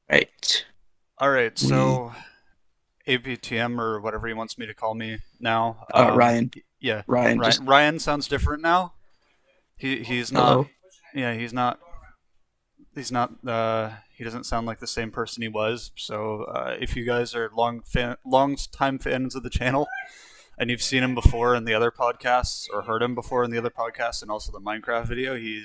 Right. All right, We so APTM or whatever he wants me to call me now. Ryan. Yeah, Ryan, just Ryan sounds different now. He's not. hello. Yeah, he's not. He's not. He doesn't sound like the same person he was. So if you guys are long time fans of the channel, and you've seen him before in the other podcasts or heard him before in the other podcasts and also the Minecraft video, he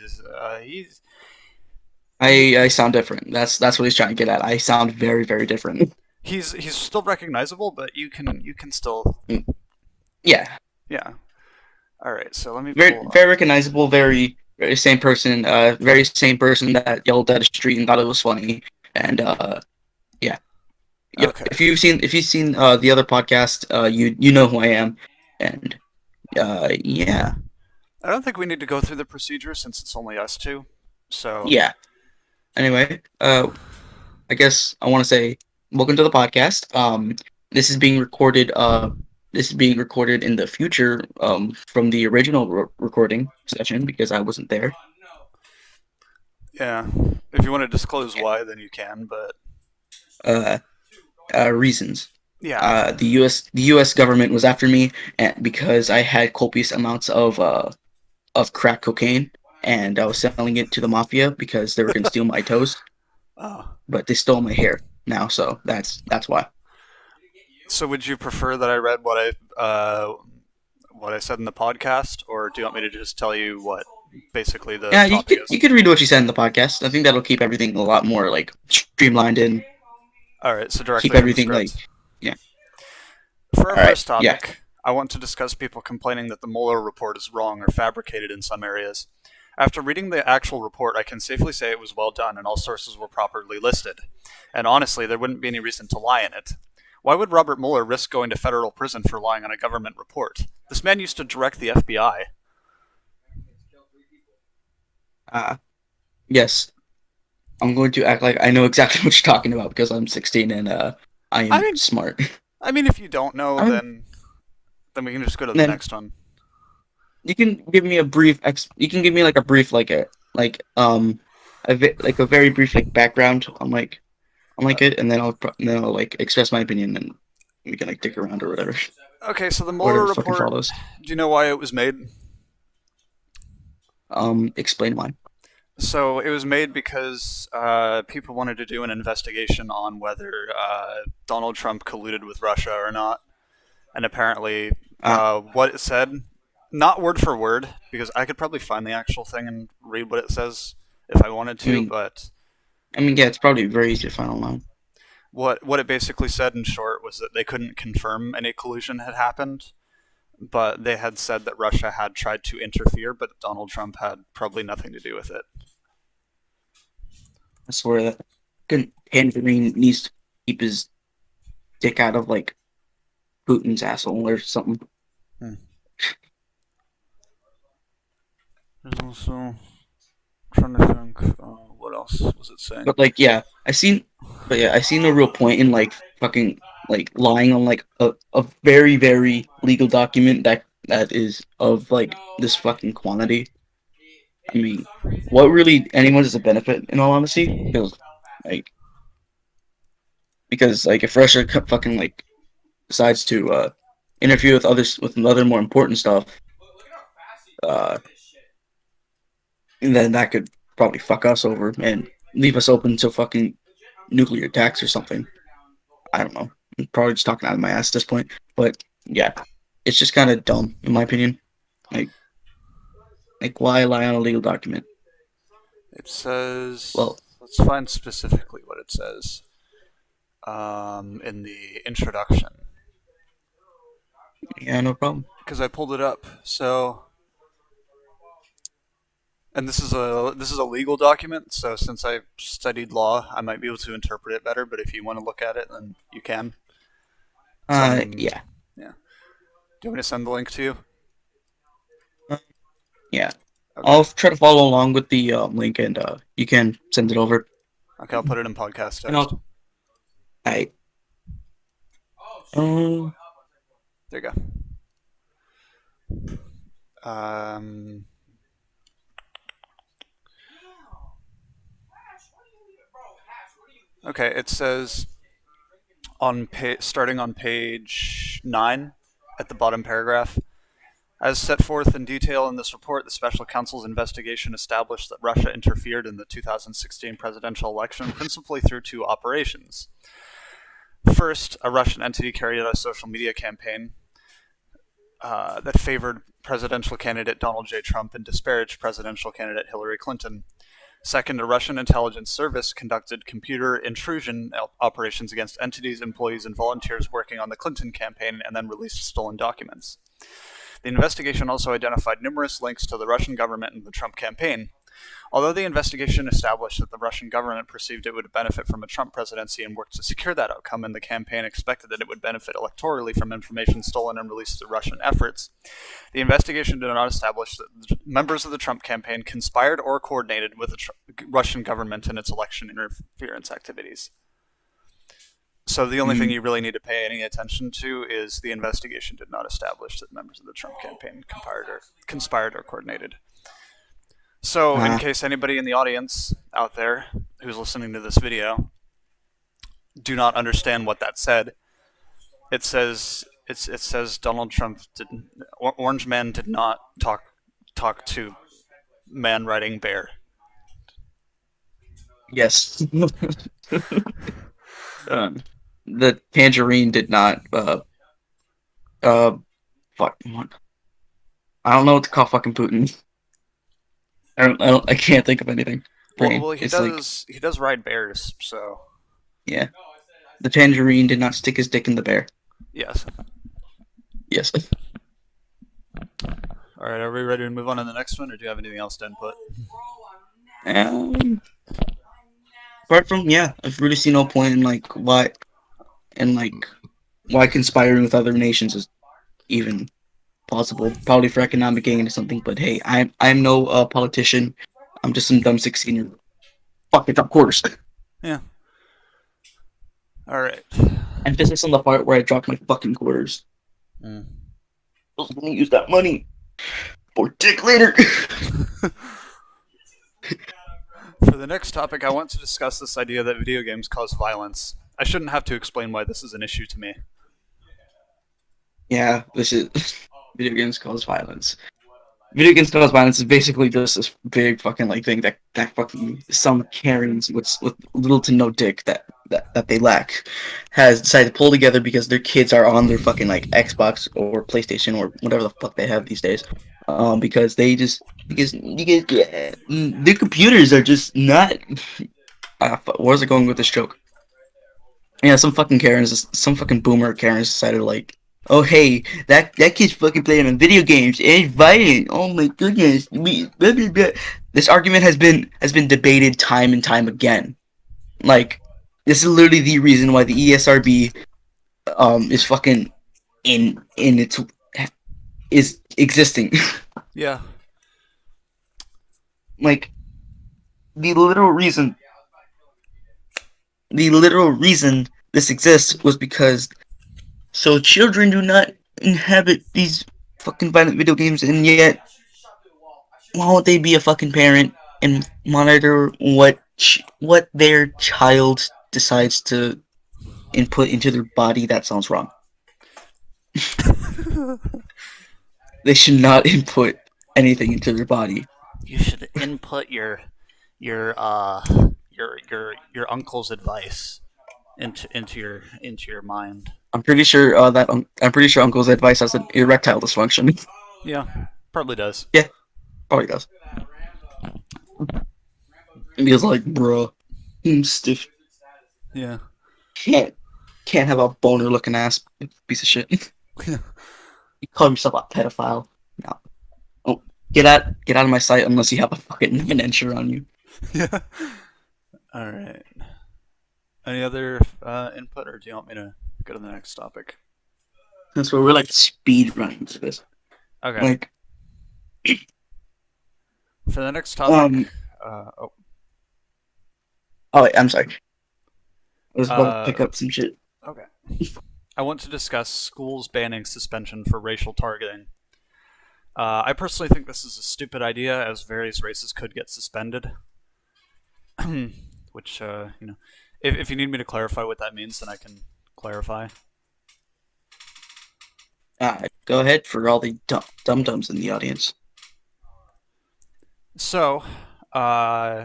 I sound different. That's what he's trying to get at. I sound very, very different. he's still recognizable, but you can still. Mm, Yeah. Yeah. All right, so let me Very pull up. very recognizable, very same person, very same person that yelled at a street and thought it was funny. And yeah. Yep. Okay. If you've seen the other podcast, you know who I am. And yeah. I don't think we need to go through the procedure since it's only us two. So, Yeah. Anyway, I guess I want to say welcome to the podcast. This is being recorded. This is being recorded in the future. From the original recording session because I wasn't there. yeah. If you want to disclose why, then you can, but Uh, Reasons. yeah. The U.S. government was after me because I had copious amounts of crack cocaine, and I was selling it to the mafia because they were gonna steal my toes, Oh. but they stole my hair now, so that's why. So, would you prefer that I read what I said in the podcast, or do you want me to just tell you what basically the Yeah, you topic could is? you could read what you said in the podcast. I think that'll keep everything a lot more like streamlined and All right, so keep directly from the everything like script. yeah. For our All right, first yeah. topic, I want to discuss people complaining that the Mueller report is wrong or fabricated in some areas. After reading the actual report, I can safely say it was well done and all sources were properly listed. And honestly, there wouldn't be any reason to lie in it. Why would Robert Mueller risk going to federal prison for lying on a government report? This man used to direct the FBI. Uh, yes, I'm going to act like I know exactly what you're talking about because I'm 16 and I I am mean, smart. if you don't know, I mean, then we can just go to the then next one. you can give me a brief you can give me like a brief like like a very brief like background on like it, and then I'll like express my opinion, and we can like dick around or whatever, Okay, so the Mueller whatever fucking report. follows. Do you know why it was made? Explain why. So it was made because people wanted to do an investigation on whether Donald Trump colluded with Russia or not, and apparently, Ah, what it said, not word for word, because I could probably find the actual thing and read what it says if I wanted I to, mean, but yeah, it's probably very easy to find online. what it basically said in short was that they couldn't confirm any collusion had happened, but they had said that Russia had tried to interfere, but Donald Trump had probably nothing to do with it. I swear that Tangerine needs to keep his dick out of like Putin's asshole or something. Hmm. There's also trying to think. What else was it saying? But like, yeah, I see no real point in like fucking like lying on like a very very legal document that is of like this fucking quantity. I mean, what really anyone does a benefit in all honesty? Like because like if Russia fucking like decides to interfere with others with other more important stuff, uh, then that could probably fuck us over and leave us open to fucking nuclear attacks or something. I don't know. I'm probably just talking out of my ass at this point, but yeah, it's just kind of dumb in my opinion. Like, why lie on a legal document? It says. Well, Let's find specifically what it says in the introduction yeah, no problem. because I pulled it up. So, and this is a legal document. So, since I studied law, I might be able to interpret it better. But if you want to look at it, then you can send. Yeah, Yeah. Do you want me to send the link to you? uh, yeah. Okay. I'll try to follow along with the link, and you can send it over, Okay. I'll put it in podcast and text. I um There you go. Okay, it says starting on page 9 at the bottom paragraph. As set forth in detail in this report, the Special Counsel's investigation established that Russia interfered in the 2016 presidential election principally through two operations. First, a Russian entity carried out a social media campaign that favored presidential candidate Donald J. Trump and disparaged presidential candidate Hillary Clinton. Second, a Russian intelligence service conducted computer intrusion operations against entities, employees, and volunteers working on the Clinton campaign and then released stolen documents. The investigation also identified numerous links to the Russian government and the Trump campaign. Although the investigation established that the Russian government perceived it would benefit from a Trump presidency and worked to secure that outcome, and the campaign expected that it would benefit electorally from information stolen and released through Russian efforts, the investigation did not establish that members of the Trump campaign conspired or coordinated with the Russian government in its election interference activities. So the only thing Mm. you really need to pay any attention to is the investigation did not establish that members of the Trump campaign conspired or coordinated. So, in Ah, case anybody in the audience out there who's listening to this video do not understand what that said, it says Donald Trump didn't. Orange Man did not talk to man riding bear. yes. um, the tangerine did not. Uh, fuck. I don't know what to call fucking Putin. I can't think of anything. Brain. Well, It's like, he does ride bears, so yeah. The tangerine did not stick his dick in the bear. yes. Yes. All right, are we ready to move on to the next one, or do you have anything else to input? Um, apart from, yeah, I've really seen no point in like and like why conspiring with other nations is even possible. Probably for economic gain or something. But hey, I'm no politician. I'm just some dumb 16-year fucking drop quarters. Yeah. All right. Emphasis on the part where I dropped my fucking quarters. Mm. I was gonna use that money for dick later. For the next topic, I want to discuss this idea that video games cause violence. I shouldn't have to explain why this is an issue to me. Yeah, this is video games cause violence. Video games cause violence is basically just this big fucking like thing that fucking some Karens with little to no dick that they lack has decided to pull together because their kids are on their fucking like Xbox or PlayStation or whatever the fuck they have these days. Because they just because you get yeah, their computers are just not. Where's it going with this joke? Yeah, some fucking boomer Karens decided like, oh hey, that kid's fucking playing on video games and it's violent. Oh my goodness, blah, blah, blah. This argument has been debated time and time again. Like, this is literally the reason why the ESRB is fucking in its is existing. Yeah. Like the literal reason the literal reason this exists was because so children do not inhabit these fucking violent video games, and yet why won't they be a fucking parent and monitor what their child decides to input into their body? That sounds wrong. They should not input anything into their body. You should input your your uncle's advice into your mind. I'm pretty sure Uncle's advice has an erectile dysfunction. Yeah, probably does. Yeah, probably does. And he's like, bro, I'm stiff. Yeah. Can't can't have a boner looking ass piece of shit. You call yourself a pedophile? No. Oh, get out of my sight unless you have a fucking indenture on you. Yeah. All right. Any other input, or do you want me to go to the next topic? That's where we're like speed running to this. Okay. Like, For the next topic, um, oh, oh wait, I'm sorry. I was about to uh, pick up some shit. okay. I want to discuss schools banning suspension for racial targeting. I personally think this is a stupid idea, as various races could get suspended. which if you need me to clarify what that means, then I can clarify. Go ahead for all the dum dums in the audience. So,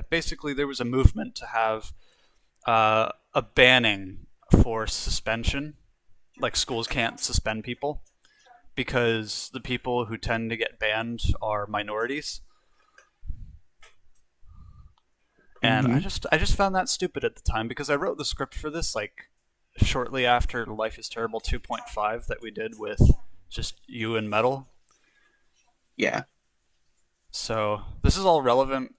basically, there was a movement to have a banning for suspension. Like schools can't suspend people because the people who tend to get banned are minorities. And Mm-hmm. I just found that stupid at the time because I wrote the script for this like shortly after Life is Terrible 2.5 that we did with just you and metal. Yeah. So this is all relevant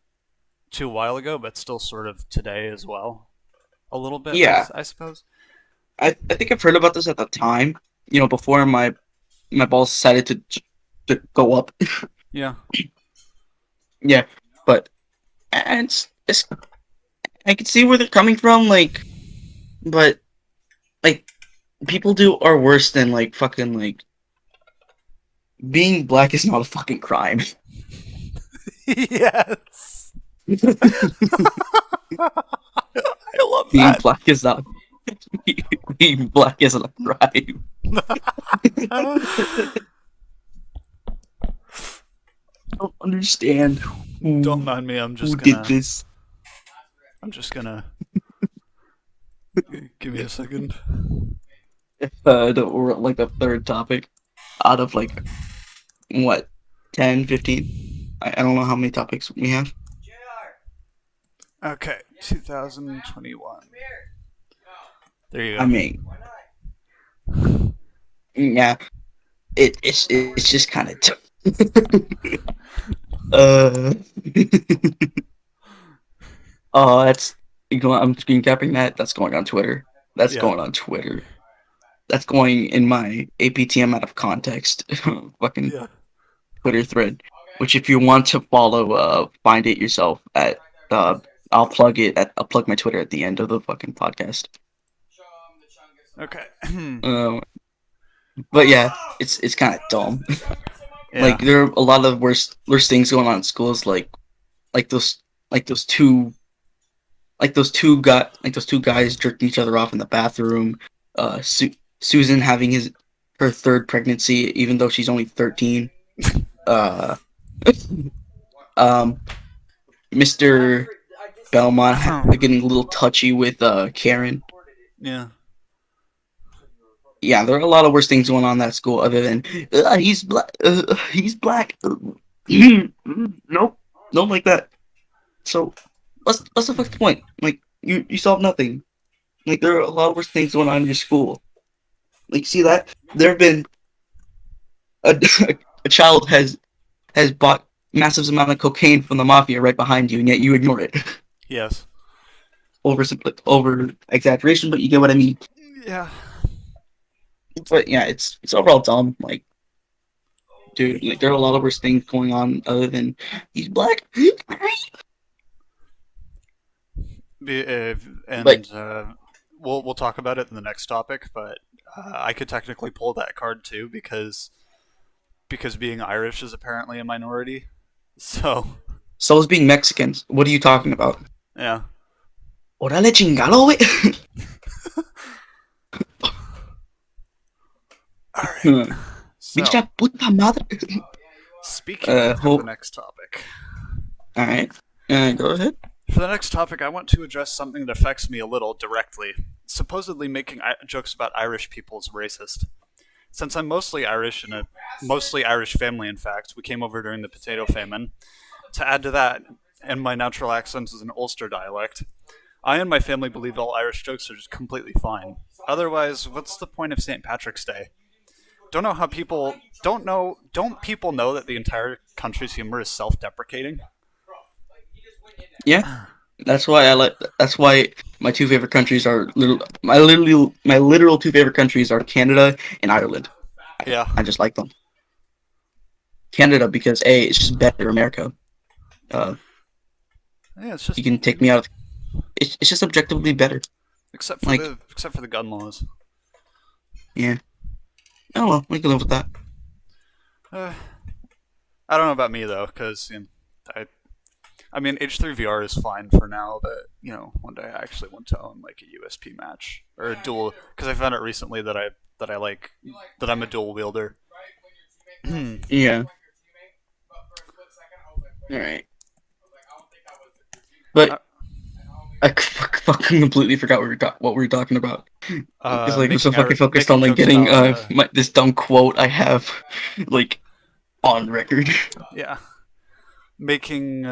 to a while ago, but still sort of today as well. A little bit, Yeah. I suppose. I think I've heard about this at the time. You know, before my balls decided to go up. Yeah. Yeah, but it's I can see where they're coming from. But like people do are worse than like fucking like being black is not a fucking crime. Yes. I love being that. black is not being black isn't a crime. I don't understand Don't who mind me. who did this. I'm just gonna give me a second. Like the third topic out of like what 10, 15. I don't know how many topics we have. Okay, 2021. There you I go. mean, yeah, it's just kind of uh oh that's I'm screen capping that. That's going on Twitter. That's Yeah. going on Twitter. That's going in my APTM out of context fucking Yeah. Twitter thread. Which if you want to follow, find it yourself at uh I'll plug my Twitter at the end of the fucking podcast. Okay. Um, but yeah, it's kind of dumb. Yeah. Like there are a lot of worse things going on in schools, like those like those two like those two guys jerking each other off in the bathroom. Susan having her third pregnancy, even though she's only 13. Uh, um, Mr. Belmont getting a little touchy with Karen. Yeah. Yeah, there are a lot of worse things going on in that school other than he's black. He's black. Nope, don't like that. So what's the fuck the point? Like you solve nothing. Like there are a lot of worse things going on in your school. Like see that there have been a, a child has bought massive amount of cocaine from the mafia right behind you, and yet you ignore it. Yes. Over exaggeration, but you get what I mean. Yeah. But yeah, it's overall dumb. Like, dude, like there are a lot of worse things going on other than he's black. But And we'll talk about it in the next topic, but I could technically pull that card too because being Irish is apparently a minority. So so is being Mexicans. What are you talking about? yeah. Órale chingado, güey. All right. So Bicha puta madre. speaking of the Hope. next topic, All right. Go ahead. for the next topic, I want to address something that affects me a little directly. Supposedly making jokes about Irish people is racist. Since I'm mostly Irish in a mostly Irish family, in fact, we came over during the potato famine. To add to that, and my natural accent is an Ulster dialect, I and my family believe all Irish jokes are just completely fine. Otherwise, what's the point of St. Patrick's Day? Don't know how people don't people know that the entire country's humor is self-deprecating? Yeah, that's why I like. That's why my two favorite countries are my literal two favorite countries are Canada and Ireland. Yeah. I just like them. Canada because a it's just better America. Uh, Yeah, it's you just can take me out. It's just objectively better. Like except for the gun laws. yeah, I don't know. We can live with that. Uh, I don't know about me though, because I mean, H3VR is fine for now, but one day I actually want to own like a USP match or a dual because I found out recently that I like that I'm a dual wielder. Yeah. All right. But uh, I fucking completely forgot what we were talking about. It's like I'm so fucking focused on making like jokes getting about this dumb quote I have like on record. yeah, making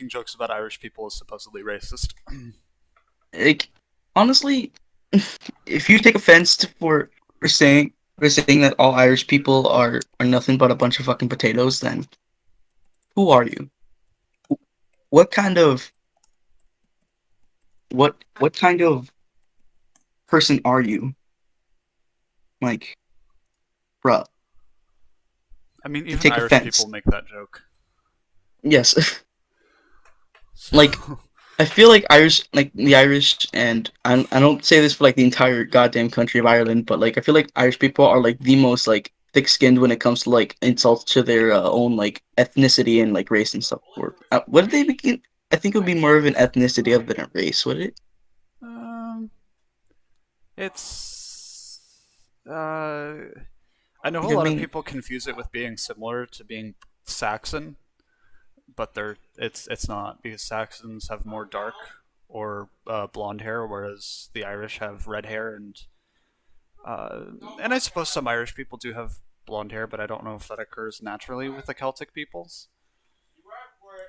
jokes about Irish people is supposedly racist. Like honestly, if you take offense for saying that all Irish people are nothing but a bunch of fucking potatoes, then who are you? What kind of what kind of person are you? Like, bruh, I mean, to even take Irish people offense. make that joke. Yes, So, like I feel like the Irish, and I don't say this for like the entire goddamn country of Ireland, but like I feel like Irish people are like the most like thick-skinned when it comes to like insults to their own like ethnicity and like race and stuff. Or what did they begin? I think it would be more of an ethnicity other than a race, would it? um, it's I know a Because I lot of mean, people confuse it with being similar to being Saxon, but it's not because Saxons have more dark or blonde hair, whereas the Irish have red hair uh, and I suppose some Irish people do have blonde hair, but I don't know if that occurs naturally with the Celtic peoples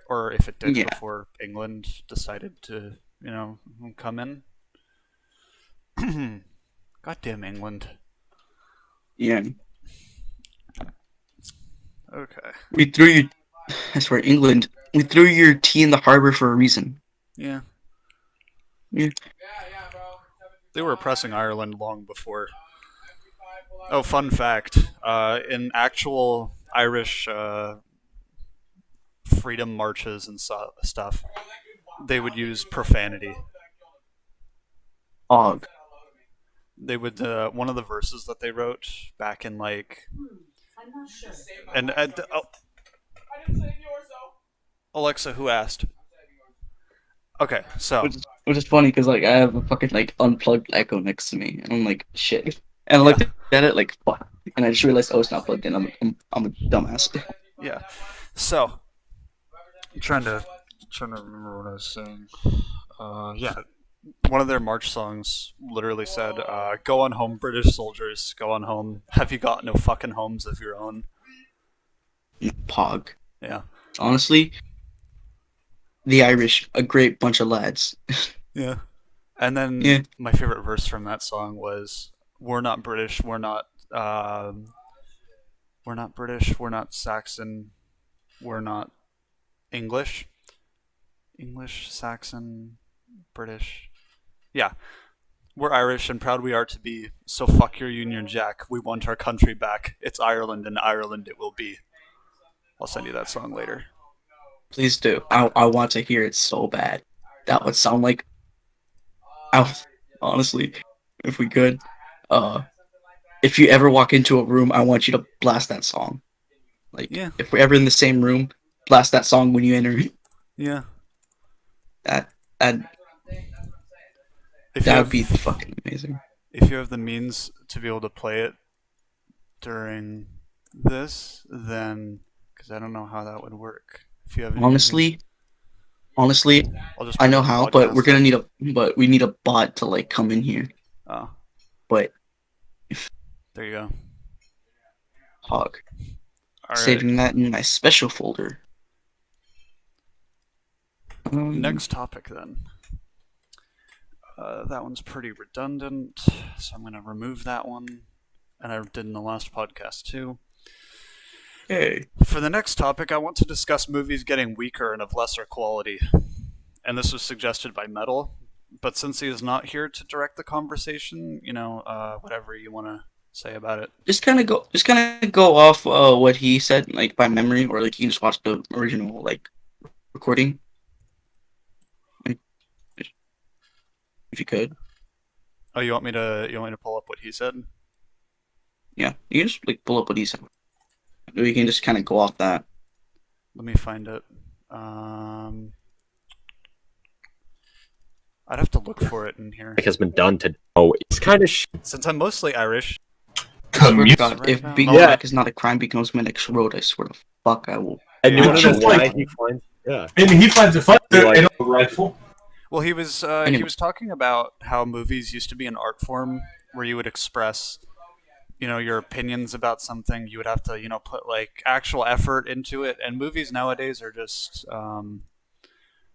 or if it did yeah, before England decided to come in. Goddamn England. yeah. Okay. We threw you. I swear, England. We threw your tea in the harbor for a reason. Yeah. Yeah. They were oppressing Ireland long before. Oh, fun fact. In actual Irish freedom marches and stuff, they would use profanity. Og. They would one of the verses that they wrote back in like and oh, Alexa, who asked? Okay, so Which is funny because like I have a fucking like unplugged Echo next to me, and I'm like shit. And I yeah, looked at it like fuck, and I just realized oh it's not plugged in. I'm a dumbass. yeah. So I'm trying to remember what I was saying. Yeah, one of their march songs literally said, "Go on home, British soldiers. Go on home. Have you got no fucking homes of your own?" Pog. Yeah, Honestly, the Irish, a great bunch of lads. yeah. And Yeah, then my favorite verse from that song was, "We're not British. We're not British. We're not Saxon. We're not English. English, Saxon, British. Yeah, we're Irish and proud we are to be. So fuck your Union Jack. We want our country back. It's Ireland and Ireland it will be." I'll send you that song later. please do. I want to hear it so bad. That would sound like I honestly, if we could, uh, if you ever walk into a room, I want you to blast that song. Like Yeah, if we're ever in the same room, blast that song when you enter. yeah. That that If you that would be have fucking amazing. if you have the means to be able to play it during this, then because I don't know how that would work. If you have anything, Honestly, honestly, I'll just I put it know in how, but podcast then. we need a bot to like come in here. Oh, But there you go. hog, All right. saving that in my special folder. Next topic then. That one's pretty redundant, so I'm going to remove that one. And I did in the last podcast too. Okay. For the next topic, I want to discuss movies getting weaker and of lesser quality. And this was suggested by Metal. But since he is not here to direct the conversation, whatever you want to say about it. Just kind of go off what he said like by memory, or like you can just watch the original like recording, like, if you could. Oh, you want me to pull up what he said? Yeah, you can just like pull up what he said. We can just kind of go off that. Let me find it. Um, I'd have to look for it in here. has been done to. Oh, it's kind of. Since I'm mostly Irish, I swear to Commute. is it God, right if about? Big Hold Yeah, on. Mac is not a crime becomes my next road, I swear to fuck I will and you Yeah. want It's to know just why like, he finds? Yeah, and he finds it funny. he like. And a rifle. Well, he anyway. was talking about how movies used to be an art form where you would express, your opinions about something. You would have to, put like actual effort into it. And movies nowadays are just,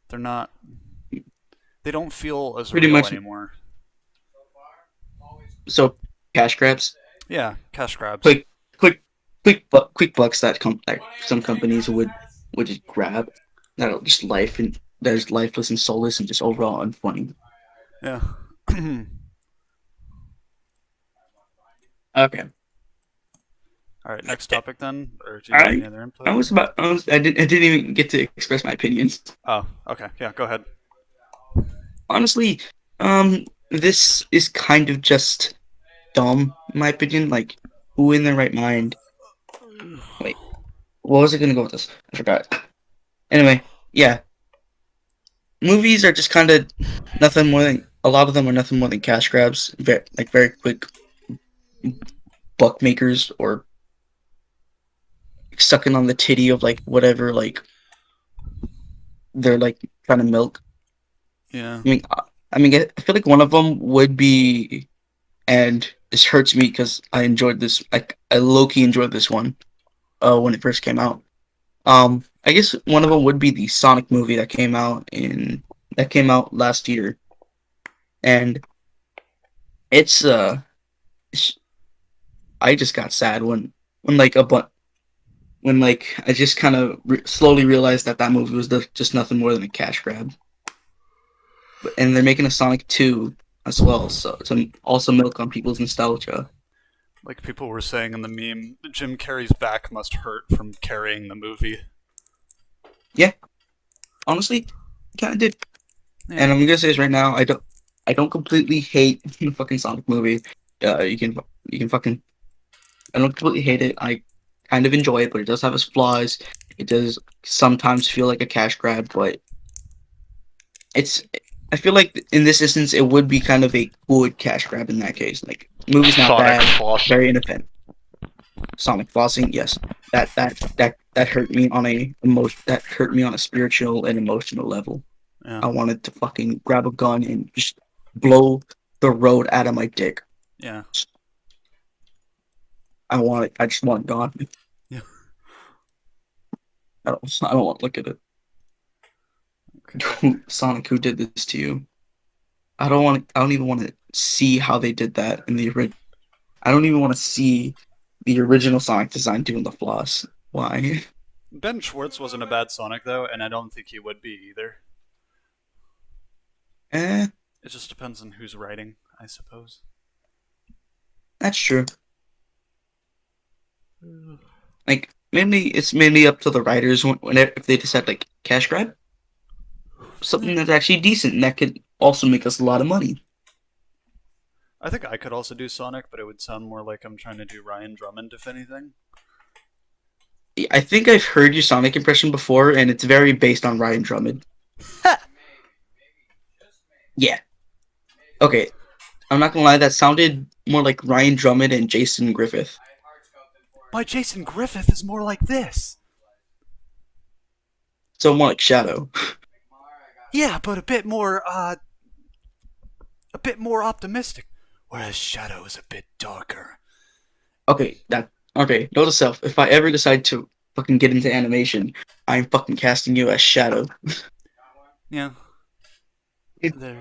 they're not, they don't feel as Pretty real much anymore. so cash grabs. Yeah, cash grabs. Quick quick bucks that some companies would just grab that are just that is lifeless and soulless and just overall unfunny. Yeah. Okay. All right, next topic then, or do you have any I other I input? was about I didn't even get to express my opinions. Oh, okay. Yeah, go ahead. Honestly, this is kind of just dumb, in my opinion. Like, who in their right mind? Wait, what was I gonna go with this? I forgot. Anyway, yeah, movies are just kind of nothing more than a lot of them are nothing more than cash grabs, very quick buck makers or sucking on the titty of like whatever like they're like trying to milk. Yeah. I mean, I feel like one of them would be, and this hurts me because I enjoyed this. I low key enjoyed this one. When it first came out. I guess one of them would be the Sonic movie that came out last year, and it's sh- I just got sad when like a but when like I just kind of slowly realized that that movie was just nothing more than a cash grab. And they're making a Sonic 2 as well, so to also milk on people's nostalgia. Like people were saying in the meme, Jim Carrey's back must hurt from carrying the movie. Yeah, honestly, kind of did. Yeah. And I'm gonna say this right now, I don't completely hate the fucking Sonic movie. You can fucking I don't completely hate it. I kind of enjoy it, but it does have its flaws. It does sometimes feel like a cash grab, but it's. I feel like in this instance, it would be kind of a good cash grab in that case. Like, movie's not Sonic bad, flossing. very inoffensive. Sonic flossing, yes, that hurt me on that hurt me on a spiritual and emotional level. Yeah. I wanted to fucking grab a gun and just blow the road out of my dick. Yeah. I just want it gone. Yeah. I don't want to look at it. Okay. Sonic, who did this to you? I don't even want to see how they did that in the original. I don't even want to see the original Sonic design doing the floss. Why? Ben Schwartz wasn't a bad Sonic though, and I don't think he would be either. Eh, It just depends on who's writing, I suppose. that's true. Like, it's mainly up to the writers if they decide like cash grab something that's actually decent and that could also make us a lot of money. I think I could also do Sonic, but it would sound more like I'm trying to do Ryan Drummond, if anything. I think I've heard your Sonic impression before, and it's very based on Ryan Drummond. Yeah. Okay. I'm not gonna lie, that sounded more like Ryan Drummond and Jason Griffith. My Jason Griffith is more like this. So more like Shadow. Yeah, but a bit more optimistic. Whereas Shadow is a bit darker. Okay, note to self, if I ever decide to fucking get into animation, I'm fucking casting you as Shadow. Yeah. It- There.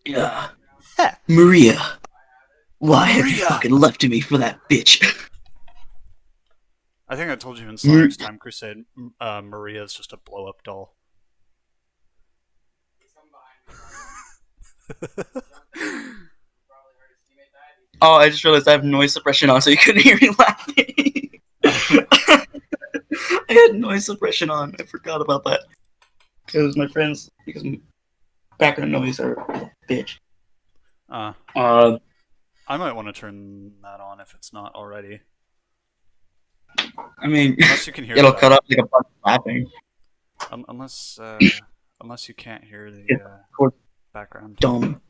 Yeah. Maria, why have you Maria! fucking left me for that bitch? I think I told you in Sonic's Time Crusade, Maria's just a blow up doll. Oh, I just realized I have noise suppression on, so you couldn't hear me laughing. I had noise suppression on. I forgot about that. Because background noise are bitch. uh, Uh, I might want to turn that on if it's not already. I mean, Unless you can hear it'll it cut better. up like a bunch of laughing. Unless. Unless you can't hear the Yeah, or background. dumb.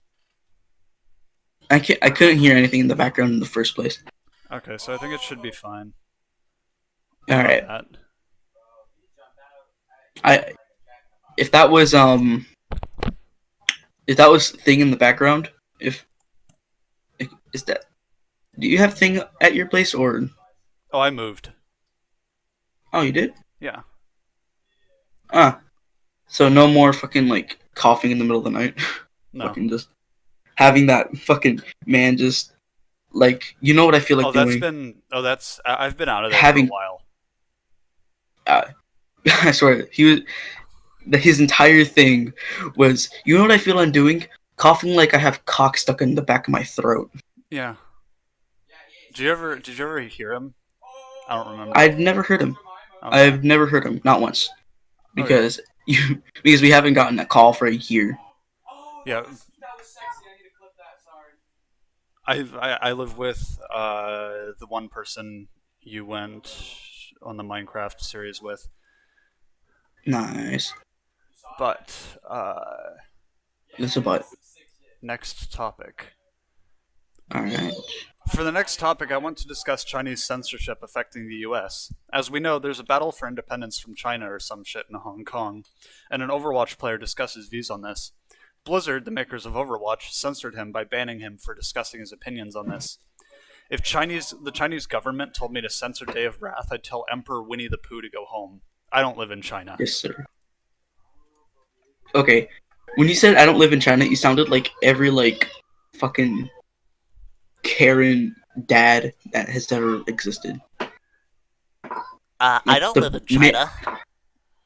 I couldn't hear anything in the background in the first place. Okay, so I think it should be fine. All What right. about that? I if that was thing in the background, if is that, do you have thing at your place or? Oh, I moved. Oh, you did? Yeah. Ah, so no more fucking like coughing in the middle of the night. No. Fucking just having that fucking man just like, you know what I feel like Oh, that's doing? been. Oh, that's. I've been out of there for a Having while. uh, I swear he was his entire thing was, you know what I feel I'm doing? Coughing like I have cock stuck in the back of my throat. Yeah. Did you ever hear him? I don't remember. I've never heard him. Okay. I've never heard him, not once, Okay. because because we haven't gotten a call for a year. Yeah. I live with the one person you went on the Minecraft series with, Nice. but That's about next topic. all right. For the next topic, I want to discuss Chinese censorship affecting the US. As we know, there's a battle for independence from China or some shit in Hong Kong, and an Overwatch player discusses views on this. Blizzard, the makers of Overwatch, censored him by banning him for discussing his opinions on this. If the Chinese government told me to censor Day of Wrath, I'd tell Emperor Winnie the Pooh to go home. I don't live in China. Yes, sir. Okay. When you said I don't live in China, you sounded like every like fucking Karen dad that has ever existed. I Like don't the live in China.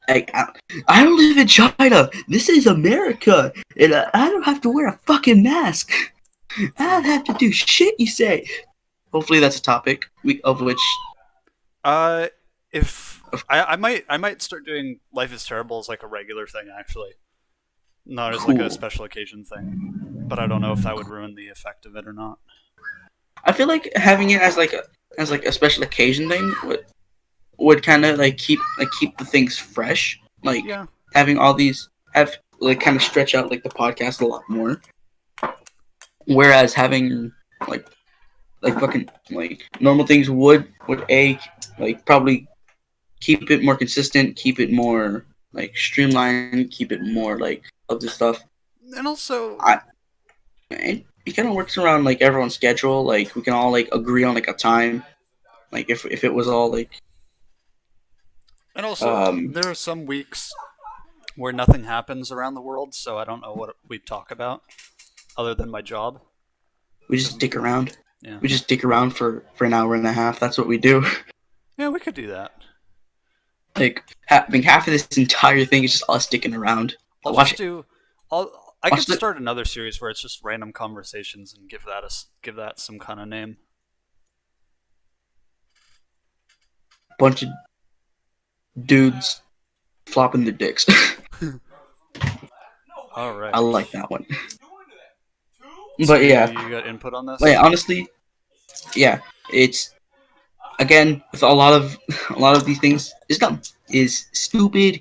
I don't live in China. This is America, and I don't have to wear a fucking mask. I don't have to do shit you say. Hopefully, that's a topic of which. If I might start doing Life is Terrible as like a regular thing, actually, not as like a Cool. special occasion thing. But I don't know if that would ruin the effect of it or not. I feel like having it as like a special occasion thing would kind of like keep the things fresh. Like Yeah. having all these have like kind of stretch out like the podcast a lot more. Whereas having like fucking like normal things would a like probably keep it more consistent, keep it more like streamlined, keep it more like of the stuff. And also, It kind of works around like everyone's schedule. Like we can all like agree on like a time. Like if it was all like there are some weeks where nothing happens around the world, so I don't know what we talk about other than my job. we just dick around. Yeah. We just dick around for an hour and a half. That's what we do. Yeah, we could do that. Like I think half of this entire thing is just us dicking around. I'll Watch just it. do. I Watch could the- start another series where it's just random conversations and give that some kind of name. Bunch of dudes flopping their dicks. All right. I like that one. So But yeah, you got input on this? like honestly, yeah, it's again with a lot of these things is dumb, is stupid.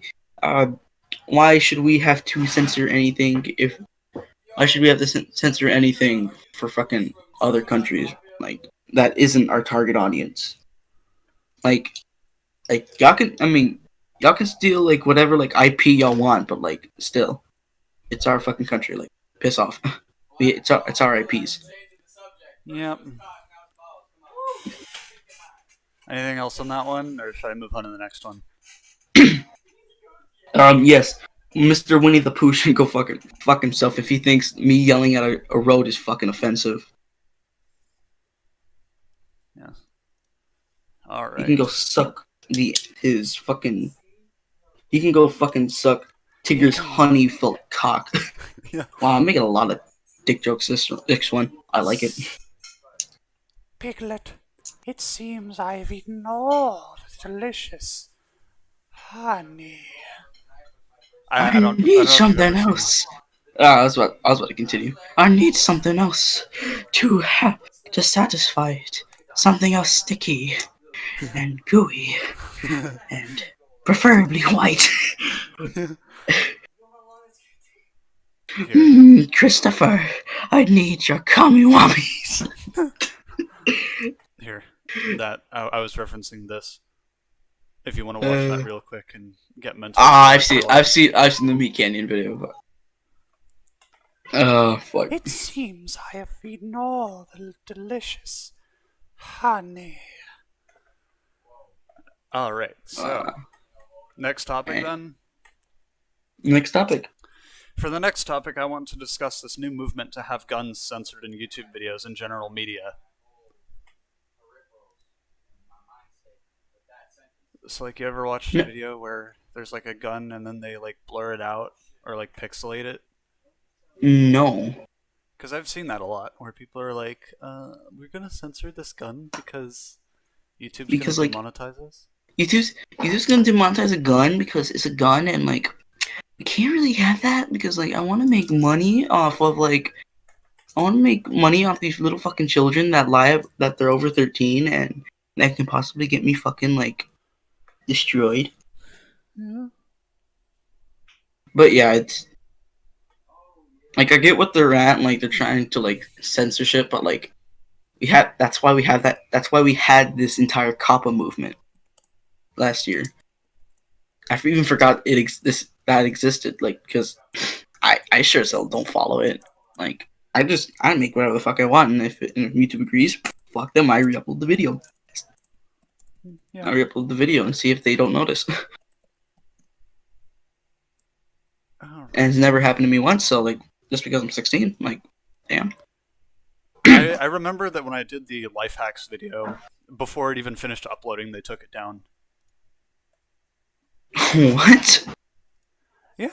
Why should we have to censor anything if? Why should we have to censor anything for fucking other countries? Like that isn't our target audience. Like y'all can. I mean, y'all can steal like whatever like IP y'all want, but like still, it's our fucking country. Like piss off. It's our IPs. Yep. Anything else on that one, or should I move on to the next one? Yes, Mr. Winnie the Pooh should go fuck himself if he thinks me yelling at a road is fucking offensive. Yeah. All right. He can go suck his fucking. He can go fucking suck Tigger's honey-filled cock. Yeah. Wow, I'm making a lot of dick jokes this one. I like it. Piglet, it seems I've eaten all the delicious honey. I don't know need if you've something ever seen- else. I was about to continue. I need something else to satisfy it. Something else sticky and gooey and preferably white. Here. Christopher, I need your kamiwamis. Here. That I was referencing this. If you want to watch that real quick and get mentally I've prepared seen, for I've life. seen, I've seen the Meat Canyon video. But, fuck. It seems I have eaten all the delicious honey. All right. So, next topic Alright. then. Next topic. For the next topic, I want to discuss this new movement to have guns censored in YouTube videos and general media. So, like, you ever watched a No. video where there's like a gun and then they like blur it out or like pixelate it? No. Because I've seen that a lot, where people are like, "We're gonna censor this gun because YouTube's Because gonna like demonetize us." YouTube's gonna demonetize a gun because it's a gun, and like we can't really have that because like I want to make money off of like I want to make money off these little fucking children that lie that they're over 13 and that can possibly get me fucking like destroyed. Yeah. But yeah, it's like I get what they're at, and, like they're trying to like censorship, but like that's why we have that. That's why we had this entire COPPA movement last year. I even forgot this that existed, like because I sure as hell don't follow it. Like I make whatever the fuck I want, and if YouTube agrees, fuck them. I re-upload the video. Yeah. I re-upload the video and see if they don't notice. Alright. And it's never happened to me once. So like just because I'm 16, like damn. I remember that when I did the life hacks video, before it even finished uploading, they took it down. What? Yeah.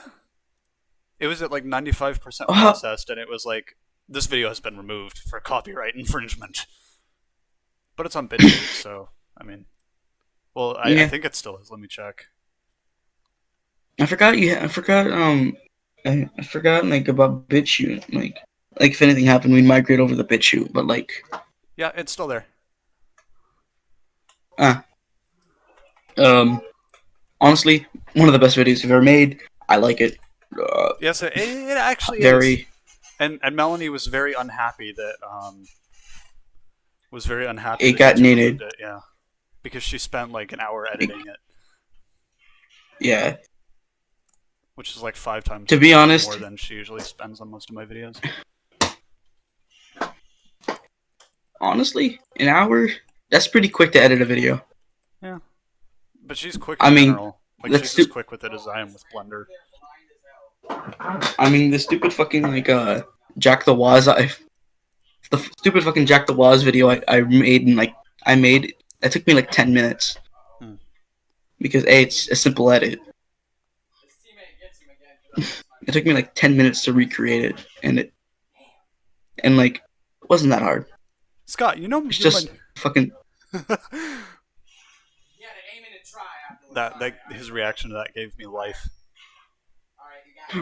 It was at like 95% Uh, processed, and it was like, this video has been removed for copyright infringement. But it's on BitChute, so, I mean. Well, I Yeah. think it still is. Let me check. I forgot. Yeah, I forgot. I forgot like about BitChute. Like if anything happened, we'd migrate over the BitChute. But like, Yeah, it's still there. honestly, one of the best videos you've ever made. I like it. Yes, it actually is. Very. And Melanie was very unhappy that It got YouTube nated. removed it. Yeah, because she spent like an hour editing it, Yeah. which is like 5 times To be honest, more than she usually spends on most of my videos. honestly, an hour. That's pretty quick to edit a video. Yeah, but she's quick in I mean, general. Like let's she's as do. quick with it as I am with Blender. I mean, the stupid fucking like Jack the Waz. The stupid fucking Jack the Waz video I made in like I made. It took me like 10 minutes. Hmm. Because A, it's a simple edit. It took me like 10 minutes to recreate it, and like it wasn't that hard. Scott, you know It's you're just fucking. that his reaction to that gave me life.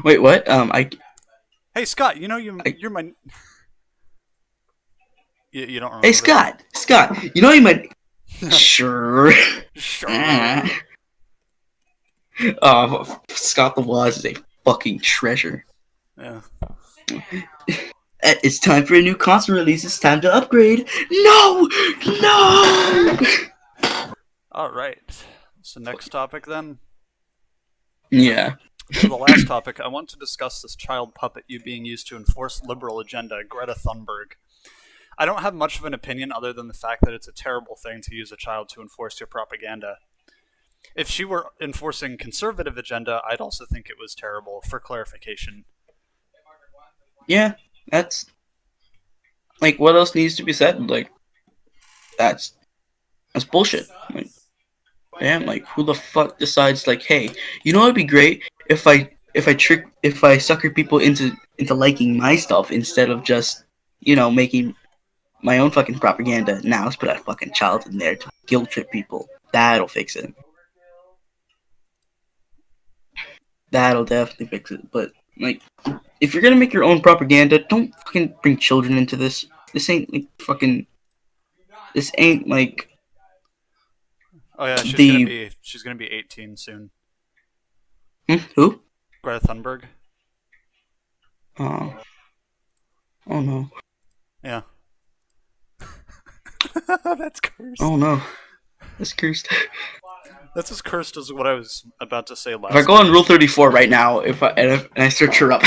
Wait, what? Hey Scott, you know you're my. You don't remember Hey, that? Scott, you know you might. Sure. Sure. Scott the Waz is a fucking treasure. Yeah. It's time for a new console release. It's time to upgrade. No! No! All right. So next topic then. Yeah. For the last topic, I want to discuss this child puppet you being used to enforce liberal agenda, Greta Thunberg. I don't have much of an opinion other than the fact that it's a terrible thing to use a child to enforce your propaganda. If she were enforcing conservative agenda, I'd also think it was terrible. For clarification. Yeah, that's like what else needs to be said? Like that's bullshit. Like damn, like who the fuck decides like, hey, you know it'd be great if I sucker people into liking my stuff instead of just, making my own fucking propaganda. Now let's put a fucking child in there to guilt trip people. That'll fix it. That'll definitely fix it. But like, if you're gonna make your own propaganda, don't fucking bring children into this. This ain't like fucking. This ain't like Oh yeah, the she's gonna be 18 soon. who? Greta Thunberg. Oh, oh no, Yeah. That's cursed. oh no, that's cursed. That's as cursed as what I was about to say If I last go on time. Rule 34 right now, if I search her up,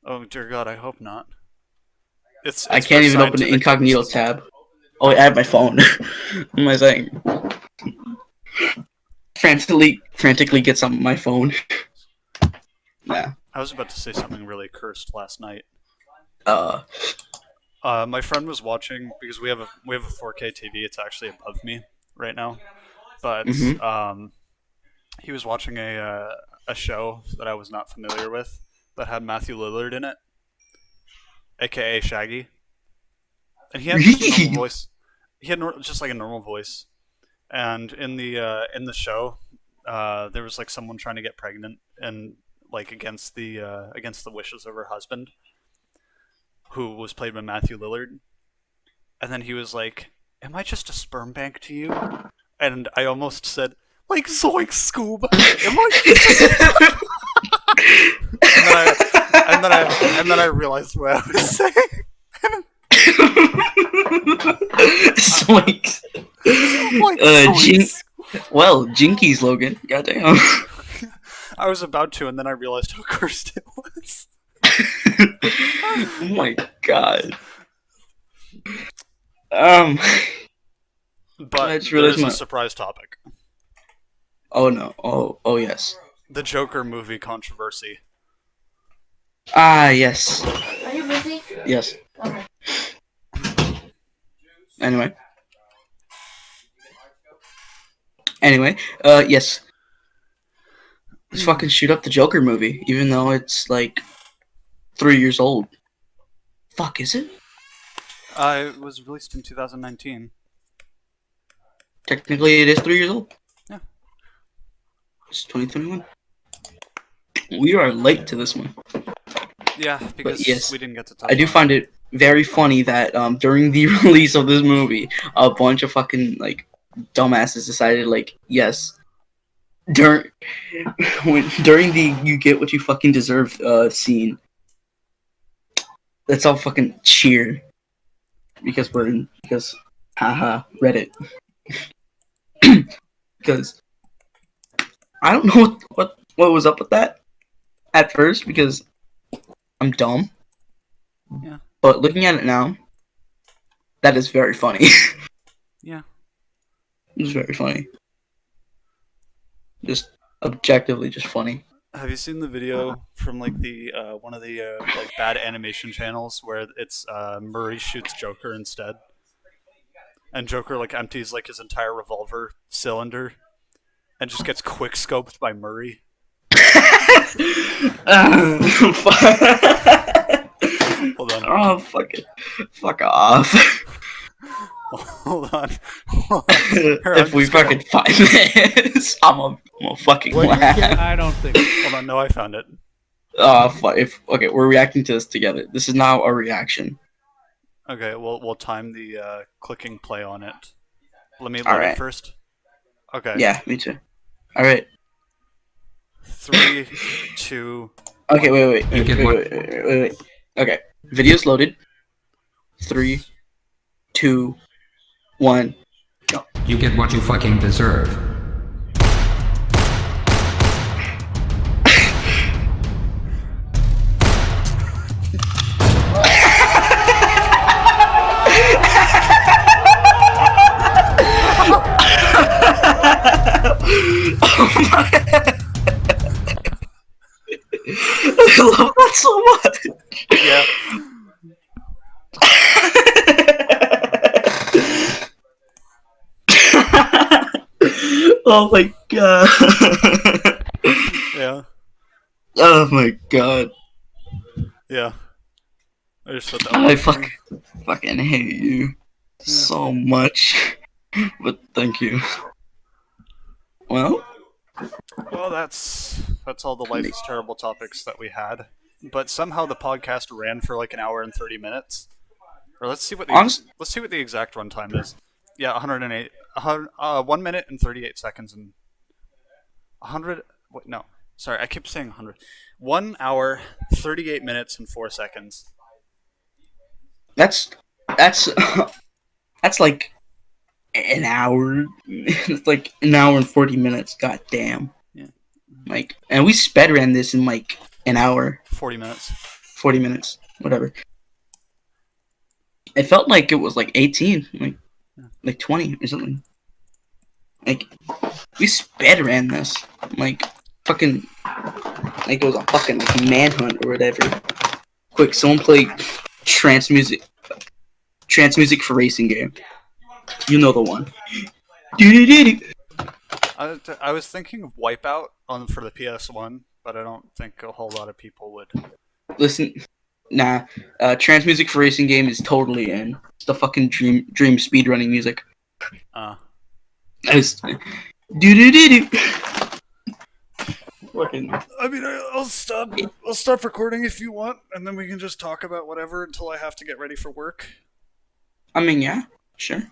Oh dear God, I hope not. I It's for can't even open the scientific incognito purposes. tab. Oh, I have my phone. What am I saying? Frantically gets on my phone. Yeah. I was about to say something really cursed last night. Uh. My friend was watching because we have a 4K TV. It's actually above me right now, but Mhm. he was watching a show that I was not familiar with that had Matthew Lillard in it, aka Shaggy, and he had just a normal voice. He had just like a normal voice, and in the show, there was like someone trying to get pregnant and like against the wishes of her husband, who was played by Matthew Lillard, and then he was like, "Am I just a sperm bank to you?" And I almost said, "Like Zoink Scoob, am I just a and then I realized what I was saying. Zoinks. Like Zoinks. Well, Jinkies, Logan. Goddamn. I was about to, and then I realized how cursed it was. Oh my god. Um. I But just there realized is a my. surprise topic: Oh no. Oh yes. the Joker movie controversy. Ah yes. Are you busy? Yes. Okay. Anyway. Anyway. Yes. Let's fucking shoot up the Joker movie, even though it's like 3 years old. Fuck, is it? It was released in 2019. Technically, it is 3 years old. Yeah. It's 2021. We are late to this one. Yeah, But because yes, we didn't get to I touch do on find it very funny that during the release of this movie, a bunch of fucking like dumbasses decided like yes during during the "you get what you fucking deserve" scene. Let's all fucking cheer because haha Reddit because I don't know what was up with that at first because I'm dumb. Yeah. But looking at it now, that is very funny. Yeah. It's very funny. Just objectively just funny. Have you seen the video from like the one of the like bad animation channels where it's Murray shoots Joker instead, and Joker like empties like his entire revolver cylinder and just gets quick scoped by Murray? Hold on. Oh, fuck it. Fuck off. Hold on. Hold on. Here, I'm If we just gonna- fucking find this, I'm a fucking laugh. I don't think. Hold on. No, I found it. Okay, we're reacting to this together. This is now a reaction. Okay, we'll time the clicking play on it. Let me All load right. it first. Okay. Yeah, me too. All right. 3, 2. Okay, wait. You get what- Wait. Okay, video's loaded. 3, 2, 1. You get what you fucking deserve. Oh my! I love that so much. Yeah. Oh my god. Yeah. Oh my god. Yeah. I just thought that I was funny. fucking hate you so much. But thank you. Well, Well, that's all the life is terrible topics that we had. But somehow the podcast ran for like an hour and 30 minutes. Or let's see what the exact runtime is. Yeah, 108 1 minute and 38 seconds and 100 wait, no. Sorry, I keep saying 100. 1 hour, 38 minutes, and 4 seconds. That's that's that's like an hour. It's like an hour and 40 minutes. God damn. Yeah. Like, and we sped ran this in like an hour, 40 minutes. 40 minutes, whatever. It felt like it was like 18, like 20 or something. Like, we sped ran this. Like, fucking, like it was a fucking like manhunt or whatever. Quick, someone play trance music for racing game. You know the one. I was thinking of Wipeout for the PS1, but I don't think a whole lot of people would. Listen, nah. Trance music for racing game is totally in. It's the fucking dream speedrunning music. It's Fucking. I mean, I'll stop recording if you want, and then we can just talk about whatever until I have to get ready for work. I mean, yeah, sure.